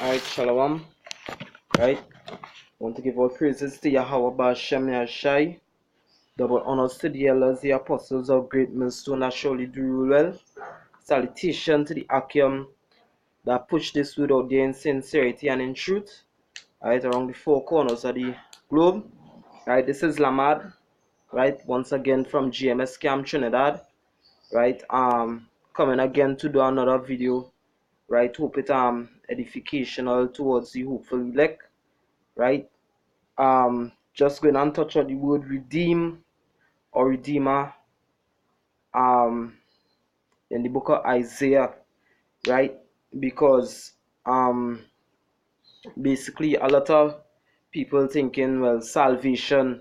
Alright, Shalom. Right? Want to give all praises to Yahweh Ba'Shem Yashai. Double honors to the elders, the apostles of great millstone that surely do rule well. Salutation to the Akim that push this word out there in sincerity and in truth. Right, around the four corners of the globe. Right, this is Lamad. Right, once again from GMS Camp Trinidad. Right, coming again to do another video. Right, hope it edificational towards the hopeful elect. Right, just going and touch on the word redeem or redeemer in the book of Isaiah, right? Because basically a lot of people thinking, well, salvation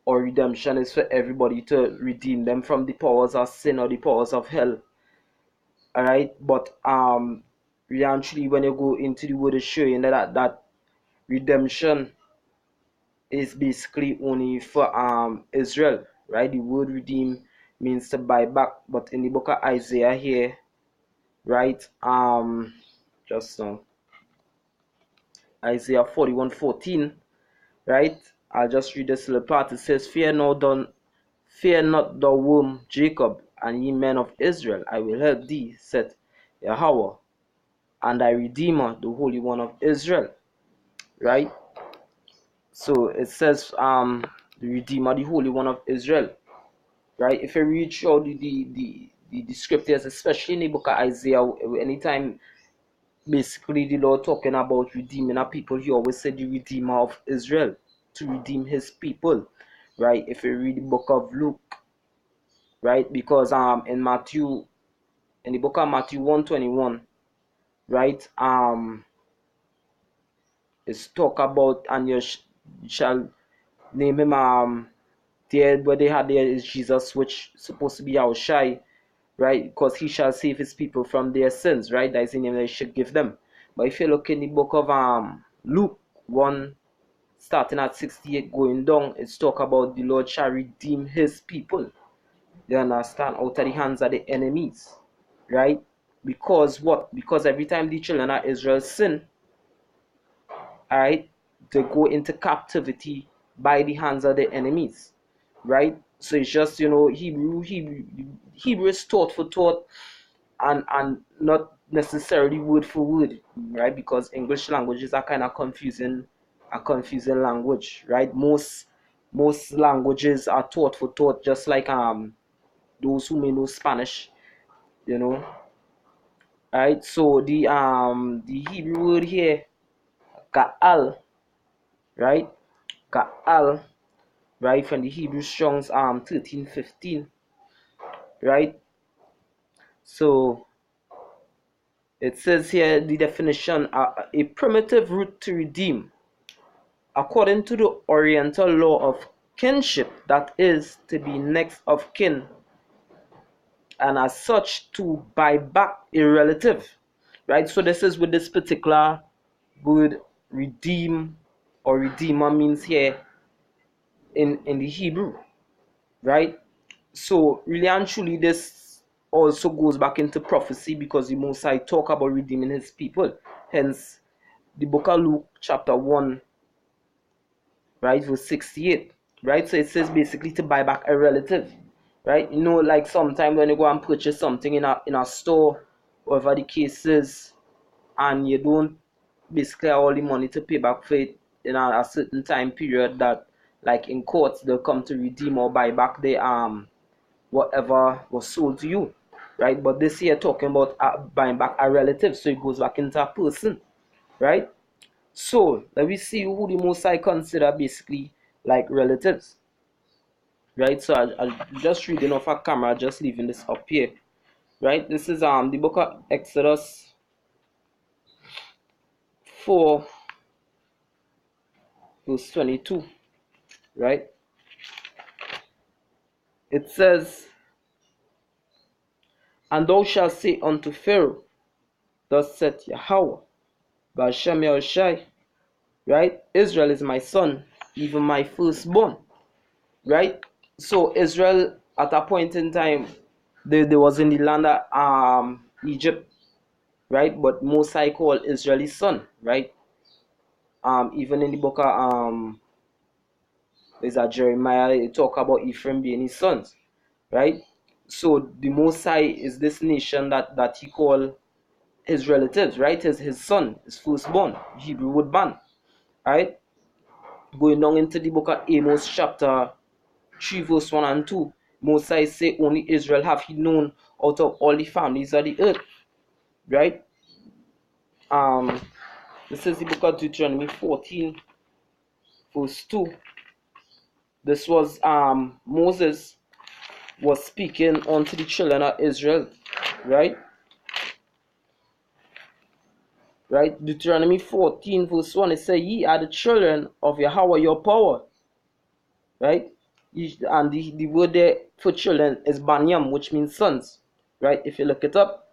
or redemption is for everybody to redeem them from the powers of sin or the powers of hell. Alright, but actually when you go into the word, it's showing that redemption is basically only for Israel, right? The word redeem means to buy back, but in the book of Isaiah here, right? Just now, Isaiah 41:14, right? I'll just read this little part. It says, fear not the womb, Jacob, and ye men of Israel, I will help thee, said Yahweh, and thy Redeemer, the Holy One of Israel, right? So it says, the Redeemer, the Holy One of Israel, right? If you read through the scriptures, especially in the book of Isaiah, anytime basically the Lord talking about redeeming a people, he always said the Redeemer of Israel, to redeem his people, right? If you read the book of Luke, right? Because in the book of Matthew 1:21, right? It's talk about, and you shall name him there where they had there is Jesus, which supposed to be our shy, right? Because he shall save his people from their sins, right? That is the name that he should give them. But if you look in the book of Luke 1, starting at 68 going down, it's talk about the Lord shall redeem his people. You understand? Out of the hands of the enemies, right? Because what? Because every time the children of Israel sin, alright, they go into captivity by the hands of the enemies, right? So it's just, Hebrew is thought for thought, and not necessarily word for word, right? Because English language is a kind of confusing language, right? Most languages are thought for thought, just like those who may know Spanish, right? So the Hebrew word here, ka'al, right? Ka'al, right, from the Hebrew Strong's 1315, right? So it says here the definition, a primitive root to redeem, according to the Oriental law of kinship, that is, to be next of kin, and as such to buy back a relative, right? So this is with this particular word redeem or redeemer means here in the Hebrew, right? So really and truly this also goes back into prophecy, because the Most High talk about redeeming his people. Hence the book of Luke chapter 1, right, verse 68, right? So it says basically to buy back a relative, right? Like sometimes when you go and purchase something in a store, whatever the case is, and you don't basically have all the money to pay back for it in a certain time period, that like in courts they'll come to redeem or buy back the whatever was sold to you, right? But this here talking about buying back a relative, so it goes back into a person, right? So let me see who the Most High consider basically like relatives, right? So I'll just reading off a camera, just leaving this up here, right? This is the book of Exodus 4 verse 22, right? It says, and thou shalt say unto Pharaoh, thus saith Yahweh Ba'Shem Yahushai, right? Israel is my son, even my firstborn, right? So Israel at a point in time, they was in the land of Egypt, right? But Most High called Israel his son, right? Even in the book of is that Jeremiah, it talk about Ephraim being his sons, right? So the Most High is this nation that he called his relatives, right? His son, his firstborn, Hebrew would ban, right? Going down into the book of Amos, chapter 3, verse 1 and 2, Most High say, only Israel have he known out of all the families of the earth, right? Um, this is the book of Deuteronomy 14, verse 2. This was Moses was speaking unto the children of Israel, right? Right? Deuteronomy 14, verse 1, it says, ye are the children of Yahweh your power, right? And the word there for children is Banyam, which means sons, right? If you look it up,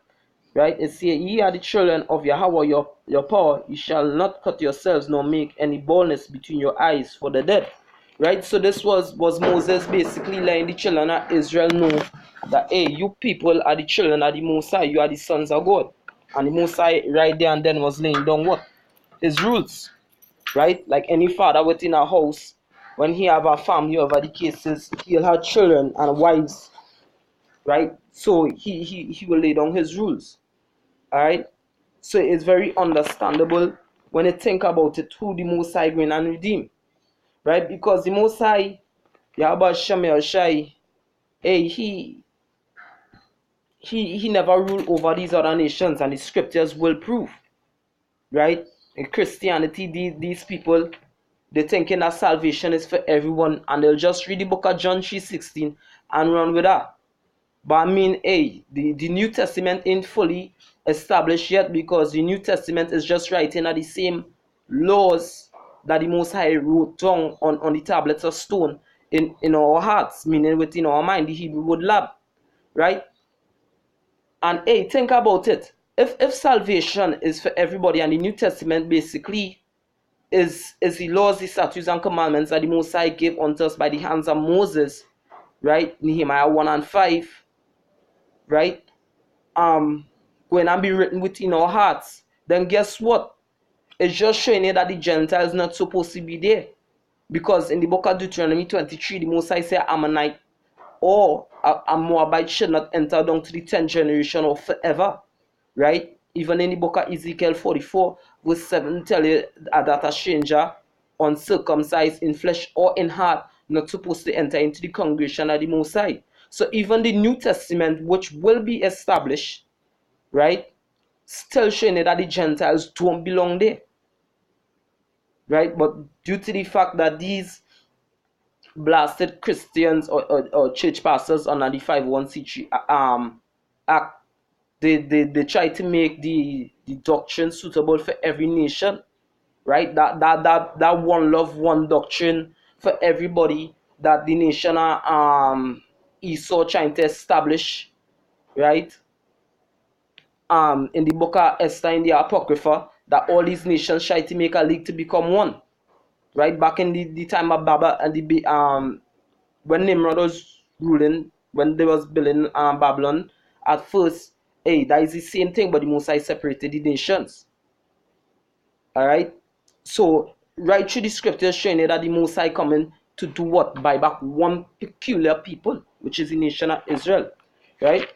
right? It says, ye are the children of Yahweh your power, you shall not cut yourselves nor make any baldness between your eyes for the dead, right? So this was Moses basically letting the children of Israel know that, hey, you people are the children of the Most High, you are the sons of God. And the Most High right there and then was laying down what? His rules, right? Like any father within a house, when he have a family over the cases, he'll have children and wives, right? So he will lay down his rules, all right? So it's very understandable when you think about it, who the Most High going and redeem, right? Because the Most High, Yahweh Shem Shai, hey, he never ruled over these other nations, and the scriptures will prove, right? In Christianity, these people, they're thinking that salvation is for everyone, and they'll just read the book of John 3:16 and run with that. But I mean, hey, the New Testament ain't fully established yet, because the New Testament is just writing at the same laws that the Most High wrote down on the tablets of stone in our hearts, meaning within our mind, the Hebrew word lab, right? And hey, think about it. If salvation is for everybody, and the New Testament basically is the laws, the statutes, and commandments that the Most High gave unto us by the hands of Moses, right? Nehemiah 1 and 5, right? Going and be written within our hearts, then guess what? It's just showing you that the Gentiles not supposed to be there. Because in the book of Deuteronomy 23, the Most High said, Ammonite or a Moabite should not enter down to the 10th generation or forever, right? Even in the book of Ezekiel 44, verse 7, tell you that a stranger, uncircumcised in flesh or in heart, not supposed to enter into the congregation of the Most High. So even the New Testament, which will be established, right, still showing that the Gentiles don't belong there, right? But due to the fact that these blasted Christians or church pastors under the 501c3 act, they try to make the doctrine suitable for every nation, right? That one love, one doctrine for everybody that the nation Esau trying to establish, right? In the book of Esther, in the Apocrypha, that all these nations try to make a league to become one, right? Back in the time of Babel and when Nimrod was ruling, when they was building Babylon, at first, hey, that is the same thing, but the Most High separated the nations. All right. So right through the scriptures showing that the Most High coming to do what? Buy back one peculiar people, which is the nation of Israel, right?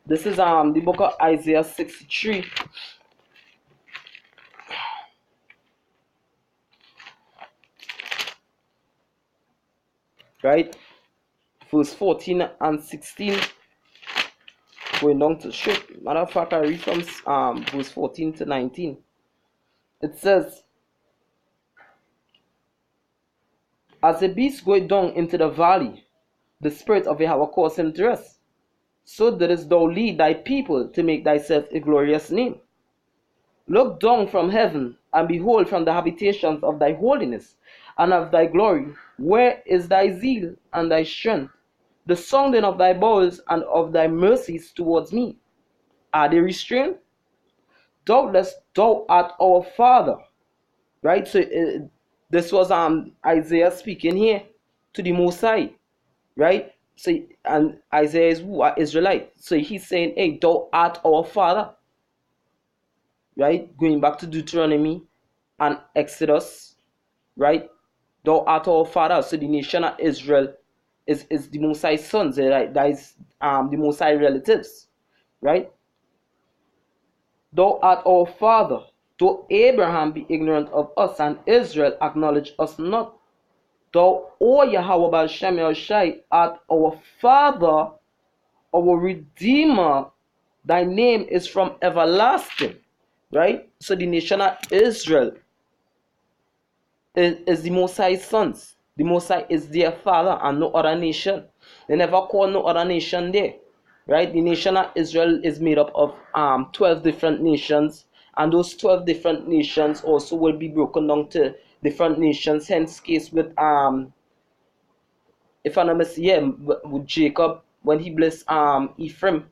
This is the book of Isaiah 63. Right? Verse 14 and 16. Going down to straight. Matter of fact, I read from verse 14 to 19. It says, as a beast goeth down into the valley, the spirit of Yahweh caused him to rest. So didst thou lead thy people to make thyself a glorious name. Look down from heaven, and behold from the habitations of thy holiness and of thy glory, where is thy zeal and thy strength, the sounding of thy bowls and of thy mercies towards me? Are they restrained? Doubtless thou art our father. Right? So this was Isaiah speaking here to the Most High. Right? So and Isaiah is who? Israelite. So he's saying, hey, thou art our father. right? Going back to Deuteronomy and Exodus, right? Thou art our father. So the nation of Israel is the Most High sons, right? That is the Most High relatives, right? Thou art our father. Though Abraham be ignorant of us and Israel acknowledge us not, thou, O Yahweh Baal Shem Yahushai, art our father, our redeemer. Thy name is from everlasting, right? So the nation of Israel is the Most High's sons. The Most High is their father and no other nation. They never call no other nation there, right? The nation of Israel is made up of 12 different nations, and those 12 different nations also will be broken down to different nations. Hence, case with if I'm not mistaken, with Jacob when he blessed Ephraim,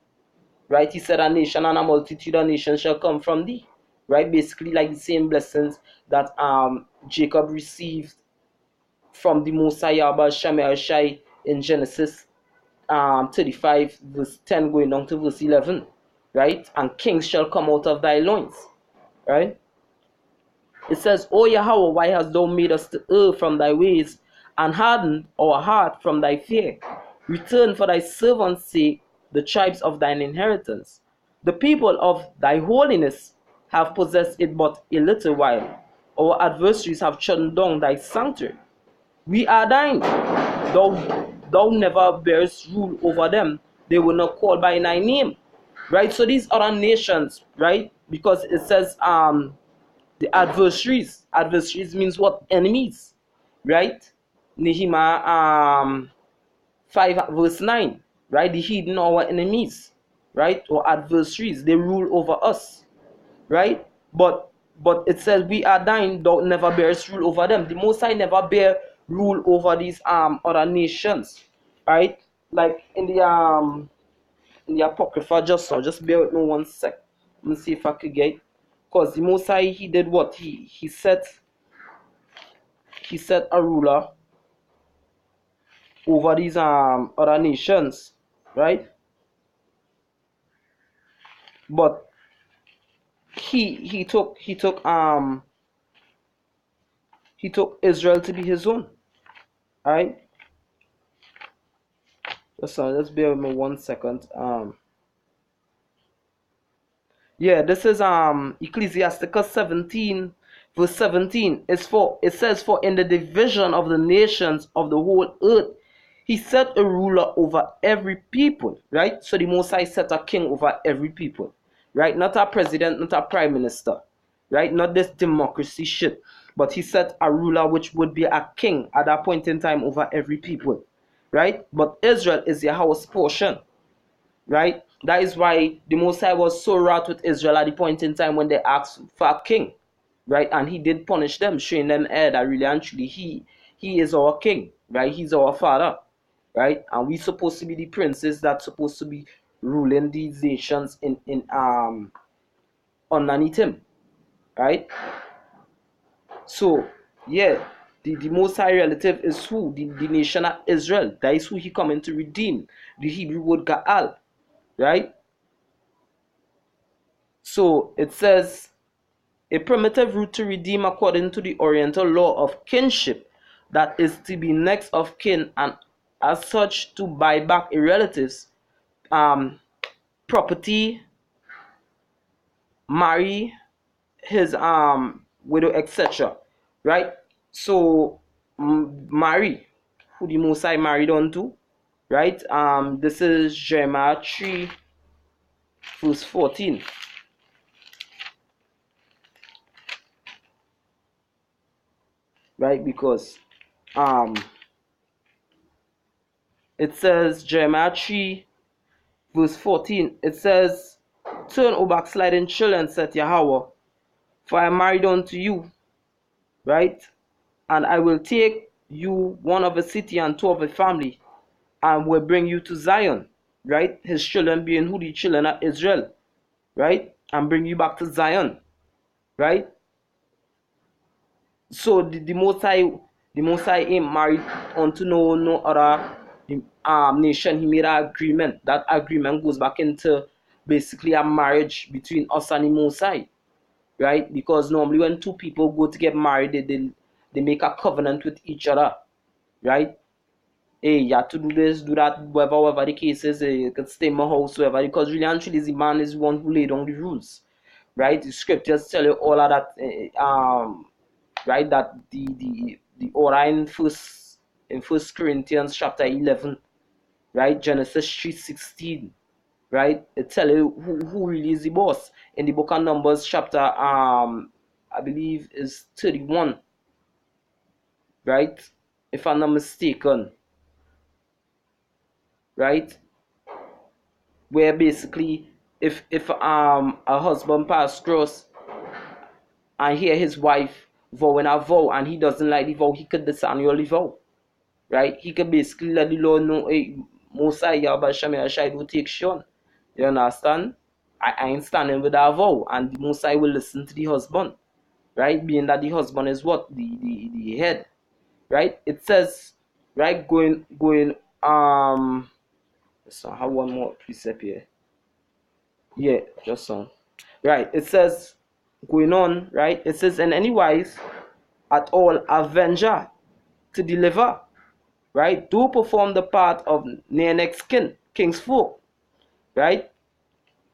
right? He said, "A nation and a multitude of nations shall come from thee." Right? Basically, like the same blessings that Jacob received from the Most High Yahweh Shemel Shai in Genesis 35 verse 10 going down to verse 11, right? And kings shall come out of thy loins, right? It says, O Yahweh, why hast thou made us to err from thy ways and hardened our heart from thy fear? Return for thy servant's sake the tribes of thine inheritance. The people of thy holiness have possessed it but a little while. Our adversaries have trodden down thy sanctuary. We are thine. Thou never bearest rule over them. They will not call by thy name. Right? So these other nations, right? Because it says the adversaries. Adversaries means what? Enemies. Right? Nehemiah 5 verse 9. Right? The heathen are our enemies. Right? Or adversaries. They rule over us. Right? But it says we are thine, thou never bearest rule over them. The Most High never bear rule over these other nations, right? Like in the Apocrypha just bear with me 1 sec. Let me see if I could get, because the Most High, he did what? He set a ruler over these other nations, right? But he took Israel to be his own, right? Let's bear with me 1 second. Yeah, this is Ecclesiasticus 17 verse 17. It says, for in the division of the nations of the whole earth he set a ruler over every people, right? So the Most High set a king over every people, right? Not a president, not a prime minister, right? Not this democracy shit, but he set a ruler which would be a king at that point in time over every people, right? But Israel is Yahweh's portion, right? That is why the Most High was so wrath with Israel at the point in time when they asked for a king, right? And he did punish them, showing them that really and truly he is our king, right? He's our father, right? And we supposed to be the princes that's supposed to be ruling these nations in underneath him, right? So yeah, the Most High relative is who? The nation of Israel. That is who he coming to redeem. The Hebrew word Gaal, right? So it says, a primitive root to redeem according to the Oriental law of kinship, that is to be next of kin and as such to buy back a relative's property, marry his widow, etc. Right? So marry who the Most High married unto, right? This is Jeremiah 3 verse 14. Right? Because it says Jeremiah 3 verse 14, it says, turn, O backsliding children, said Yahweh, for I am married unto you, right? And I will take you one of a city and two of a family, and will bring you to Zion, right? His children being who? The children of Israel, right? And bring you back to Zion, right? So the Most High ain't married unto no other nation. He made an agreement. That agreement goes back into basically a marriage between us and the Most High, right? Because normally when two people go to get married, they make a covenant with each other, right? Hey, you have to do this, do that, whatever the case is, you can stay in my house, whatever, because really and truly the man is one who laid down the rules, right? The scriptures tell you all of that, right? That the order in First Corinthians chapter 11, right? Genesis 3:16, right? It tell you who really is the boss. In the book of Numbers chapter I believe is 31, right? If I'm not mistaken, right? Where basically if a husband pass cross and hear his wife vowing a vow and he doesn't like the vow, he could disannul the vow, right? He could basically let the Lord know, hey, Mosai Yabashami Ashai do take Sean. You understand? I ain't standing with that vow, and the Mosai will listen to the husband, right? Being that the husband is what? The head, right? It says, right, going so I have one more precept here. Yeah, just so. Right, it says, going on, right? It says, in any wise, at all, Avenger to deliver, right? Do perform the part of near next kin, king's folk, right?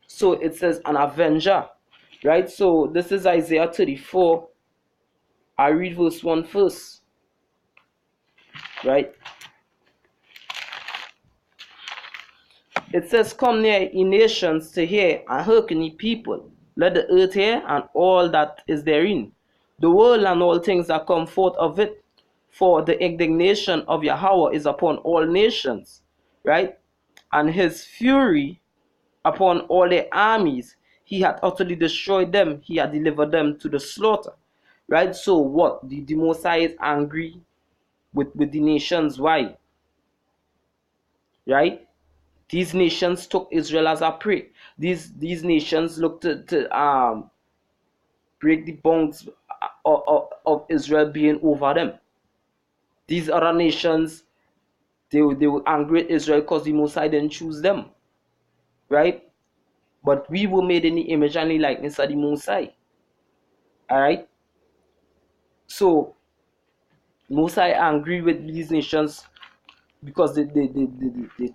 So it says, an Avenger, right? So this is Isaiah 34. I read verse 1 first, right? It says, come near, ye nations, to hear, and hearken, ye people. Let the earth hear, and all that is therein, the world and all things that come forth of it. For the indignation of Yahweh is upon all nations, right? And his fury upon all their armies. He had utterly destroyed them. He had delivered them to the slaughter, right? So what? The Mosai is angry with the nations. Why? Right? These nations took Israel as a prey. These nations looked to break the bonds of Israel being over them. These other nations, they were angry at Israel because the Mosai didn't choose them, right? But we were made in the image and the likeness of the Mosai. All right. So Mosai angry with these nations because they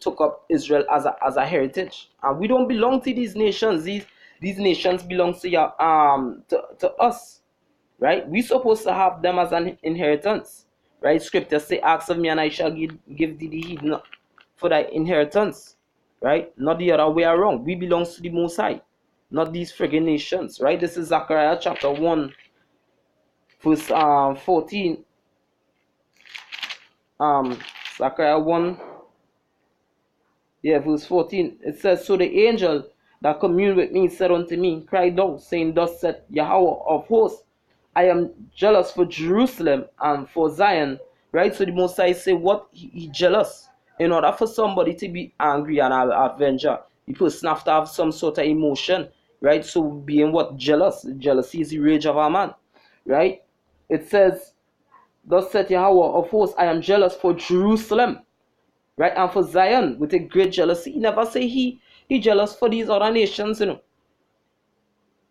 took up Israel as a heritage, and we don't belong to these nations. These nations belong to us, right? We supposed to have them as an inheritance, right? Scripture say, "Ask of me, and I shall give thee the heathen for thy inheritance," right? Not the other way around. We belong to the Most High, not these friggin' nations, right? This is Zechariah chapter 1, verse 14. Zechariah 1, yeah, verse 14. It says, so the angel that communed with me said unto me, cry thou, saying, thus said Yahweh of hosts, I am jealous for Jerusalem and for Zion. Right? So the Most High say what? He jealous. In order for somebody to be angry and an avenger, the person have to have some sort of emotion. Right? So being what? Jealous. Jealousy is the rage of a man. Right? It says, thus said Yahweh of hosts, I am jealous for Jerusalem, right? And for Zion, with a great jealousy. He never say he jealous for these other nations, you know.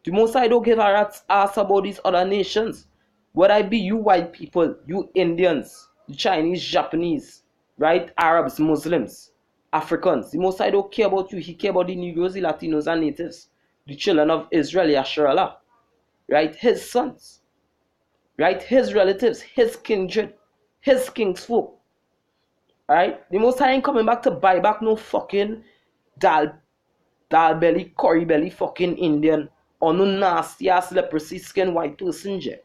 The Most High don't give a rat's ass about these other nations. Whether it be you white people, you Indians, the Chinese, Japanese, right? Arabs, Muslims, Africans. The Most High don't care about you. He care about the Negroes, the Latinos, and natives. The children of Israel, Yasharallah, right? His sons, right? His relatives, his kindred, his king's folk. Right? The Most High ain't coming back to buy back no fucking dal belly, curry belly fucking Indian or no nasty ass leprosy skin white person jet.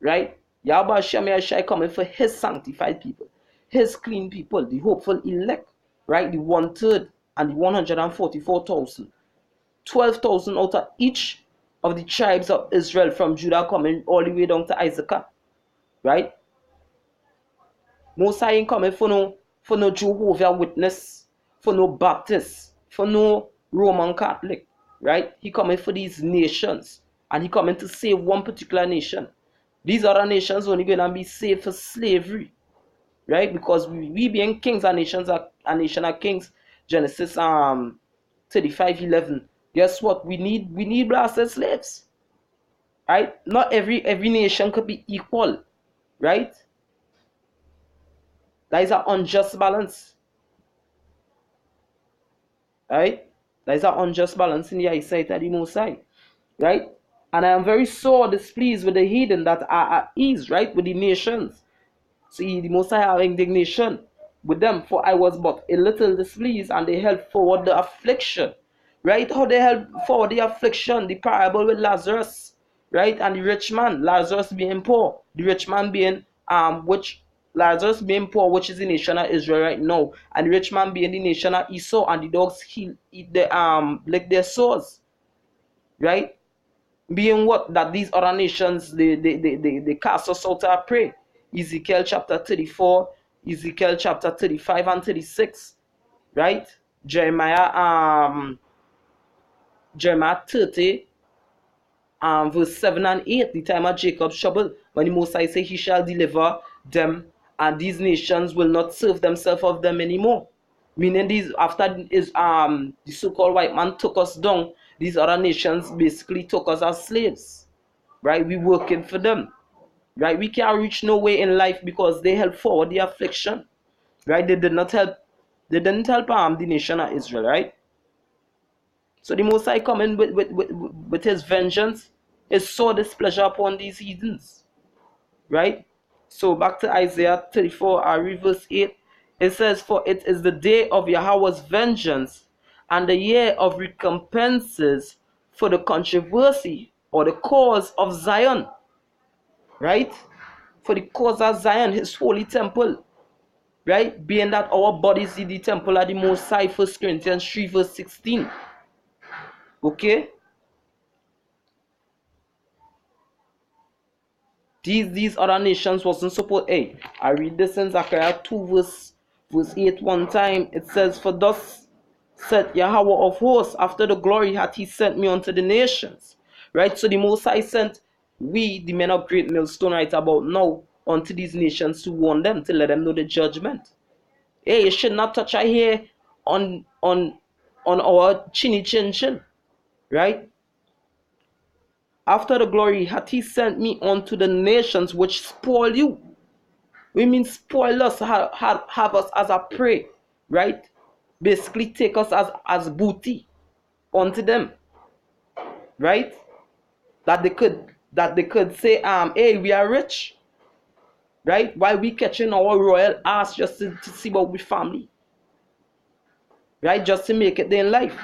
Right? Yahweh Shemai Shai coming for his sanctified people, his clean people, the hopeful elect, right? The 1/3 and the 144,000. 12,000 out of each of the tribes of Israel from Judah coming all the way down to Isaac. Right? Most High ain't coming for no Jehovah Witness, for no Baptist, for no Roman Catholic, right? He coming for these nations, and he coming to save one particular nation. These other nations only gonna be saved for slavery, right? Because we being kings and nations are a nation of kings. Genesis 35:11. Guess what? We need blasted slaves. right? Not every nation could be equal, right? That is an unjust balance, right? That is an unjust balance in the eyesight of the Most High, right? And I am very sore displeased with the heathen that are at ease, right, with the nations. See, the Most High have indignation with them, for I was but a little displeased, and they held forward the affliction, right? How they held forward the affliction, the parable with Lazarus, right? And the rich man, Lazarus being poor, the rich man being which Lazarus being poor, which is the nation of Israel right now, and the rich man being the nation of Esau, and the dogs eat the lick their sores, right? Being what that these other nations they cast us out to pray. Ezekiel chapter 34, Ezekiel chapter 35 and 36, right? Jeremiah 30 verse 7 and 8, the time of Jacob's trouble, when the Most High say he shall deliver them, and these nations will not serve themselves of them anymore. Meaning these after is the so-called white man took us down, these other nations basically took us as slaves. Right? We working for them. Right? We can't reach no way in life because they help forward the affliction. Right? They didn't help the nation of Israel, right? So the Most High coming with his vengeance, his sore displeasure upon these heathens. Right? So back to Isaiah 34, I read verse 8. It says, for it is the day of Yahweh's vengeance, and the year of recompenses for the controversy or the cause of Zion. Right? For the cause of Zion, his holy temple. Right? Being that our bodies is the temple of the Most High, 1 Corinthians 3 verse 16. Okay? These other nations wasn't supposed. Hey, I read this in Zechariah 2 verse 8 one time. It says, for thus said Yahweh of hosts, after the glory hath he sent me unto the nations. Right? So the Most High sent we, the men of great millstone, right about now, unto these nations to warn them, to let them know the judgment. Hey, you should not touch our hair on our chinny chin chin. Right? After the glory hath he sent me unto the nations which spoil you. We mean spoil us, have us as a prey, right? Basically take us as booty unto them, right? That they could say, hey, we are rich, right? While we catching our royal ass just to see about we family, right? Just to make it there in life,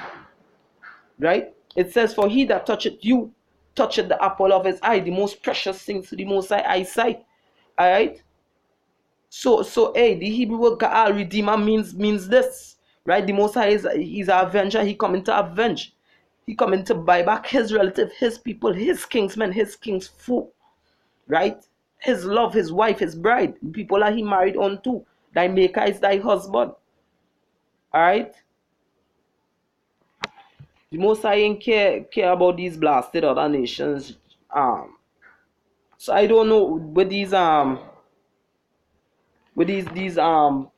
right? It says, for he that toucheth you, toucheth the apple of his eye, the most precious thing to the Most High eyesight, all right? So hey, the Hebrew word Ga'al, redeemer, means this, right? The Most High he's an avenger. He coming to avenge. He coming to buy back his relative, his people, his kingsmen, his king's folk, right? His love, his wife, his bride, the people that he married unto. Thy maker is thy husband. All right. The Most High ain't care about these blasted other nations. So I don't know with these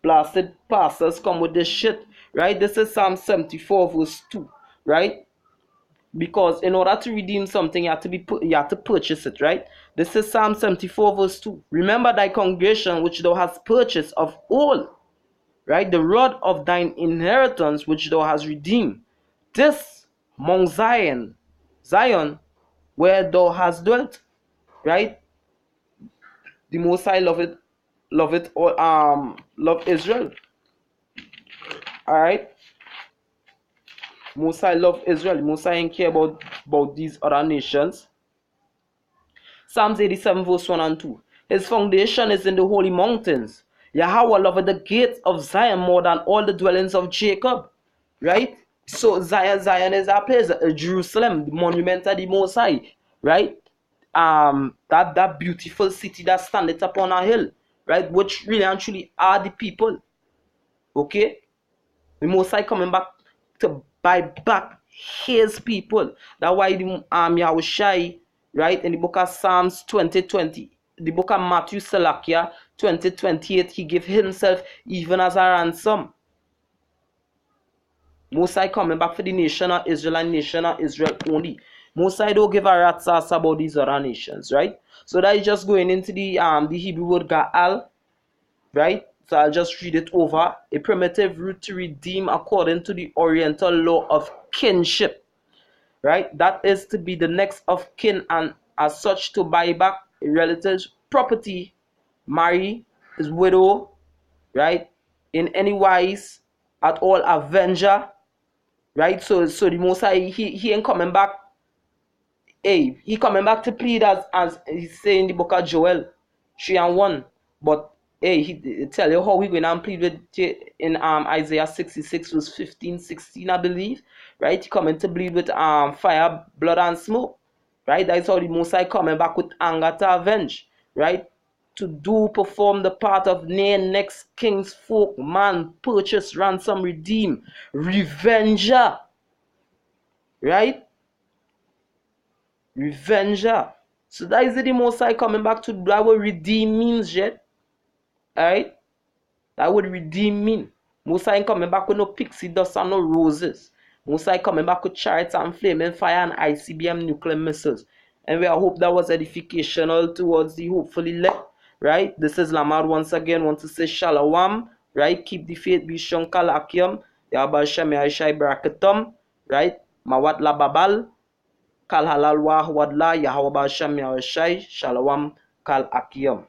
blasted pastors come with this shit, right? This is Psalm 74 verse 2, right? Because in order to redeem something, you have to purchase it, right? This is Psalm 74 verse 2. Remember thy congregation which thou hast purchased of all, right? The rod of thine inheritance which thou hast redeemed. This Mount Zion, where thou hast dwelt, right? The Most High love Israel. All right. Most High love Israel. Most High ain't care about these other nations. Psalms 87 verse 1 and 2. His foundation is in the holy mountains. Yahweh loveth the gates of Zion more than all the dwellings of Jacob. Right? So Zion is our place. Jerusalem, the monument of the Most High. Right? That beautiful city that standeth upon a hill. Right? Which really and truly are the people. Okay? The Most High coming back to buy back his people. That's why the Yahushai, right, in the book of Psalms 20:20, the book of Matthew Salakia 20:28, he gave himself even as a ransom. Most High coming back for the nation of Israel and nation of Israel only. Mosai don't give a rat's ass about these other nations, right? So that is just going into the Hebrew word Ga'al, right? So I'll just read it over. A primitive root to redeem according to the Oriental law of kinship, right? That is to be the next of kin, and as such to buy back a relative's property, marry his widow, right? In any wise at all Avenger, right? So the Most High, he ain't coming back. Hey, he coming back to plead as he's saying in the book of Joel 3:1. But hey, he tell you how we going to plead with in Isaiah 66 verse 15, 16, I believe. Right? He coming to plead with fire, blood, and smoke. Right? That's how the Most High coming back with anger to avenge. Right? To do perform the part of near next king's folk, man, purchase, ransom, redeem, revenger. Right? Revenger. So that is the Most High coming back to that what redeem means yet. Alright? That would redeem mean. Most High ain't coming back with no pixie dust and no roses. Most High coming back with chariots and flaming fire and ICBM nuclear missiles. And we hope that was edificational towards the hopefully left. Right? This is Lamar once again. Want to say shalom. Right? Keep the faith, be strong, kalakium. Yabba Shem Yashai Barakatum. Right? Mawat la babal. Kal halal wah wadla Yahweh Shem Yahweh Shalom Kal Akiyam.